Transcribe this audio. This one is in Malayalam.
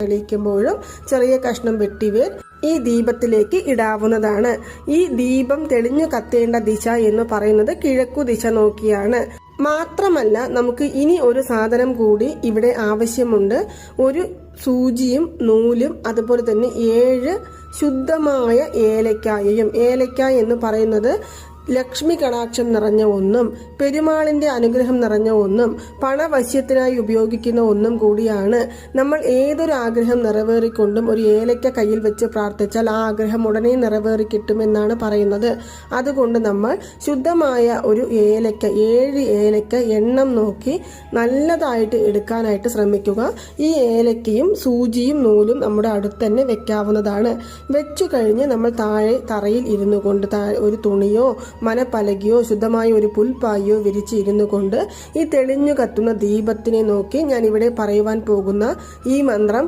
തെളിയിക്കുമ്പോഴും ചെറിയ കഷ്ണം വെട്ടിവേർ ഈ ദീപത്തിലേക്ക് ഇടാവുന്നതാണ്. ഈ ദീപം തെളിഞ്ഞു കത്തേണ്ട ദിശ എന്ന് പറയുന്നത് കിഴക്കു ദിശ നോക്കിയാണ്. മാത്രമല്ല നമുക്ക് ഇനി ഒരു സാധനം കൂടി ഇവിടെ ആവശ്യമുണ്ട്. ഒരു സൂചിയും നൂലും അതുപോലെ തന്നെ 7 ശുദ്ധമായ ഏലക്കായയും. ഏലക്കായ എന്ന് പറയുന്നത് ലക്ഷ്മി കടാക്ഷം നിറഞ്ഞ ഒന്നും പെരുമാളിന്റെ അനുഗ്രഹം നിറഞ്ഞ ഒന്നും പണവശ്യത്തിനായി ഉപയോഗിക്കുന്ന ഒന്നും കൂടിയാണ്. നമ്മൾ ഏതൊരു ആഗ്രഹം നിറവേറിക്കൊണ്ടും ഒരു ഏലക്ക കയ്യിൽ വെച്ച് പ്രാർത്ഥിച്ചാൽ ആ ആഗ്രഹം ഉടനെ നിറവേറി കിട്ടുമെന്നാണ് പറയുന്നത്. അതുകൊണ്ട് നമ്മൾ ശുദ്ധമായ ഒരു ഏലക്ക 7 ഏലക്ക എണ്ണം നോക്കി നല്ലതായിട്ട് എടുക്കാനായിട്ട് ശ്രമിക്കുക. ഈ ഏലക്കയും സൂചിയും നൂലും നമ്മുടെ അടുത്ത് തന്നെ വെക്കാവുന്നതാണ്. വെച്ചു കഴിഞ്ഞ് നമ്മൾ താഴെ തറയിൽ ഇരുന്നു കൊണ്ട് ഒരു തുണിയോ മനപ്പലകയോ ശുദ്ധമായ ഒരു പുൽപ്പായോ വിരിച്ച് ഇരുന്നു കൊണ്ട് ഈ തെളിഞ്ഞു കത്തുന്ന ദീപത്തിനെ നോക്കി ഞാൻ ഇവിടെ പറയുവാൻ പോകുന്ന ഈ മന്ത്രം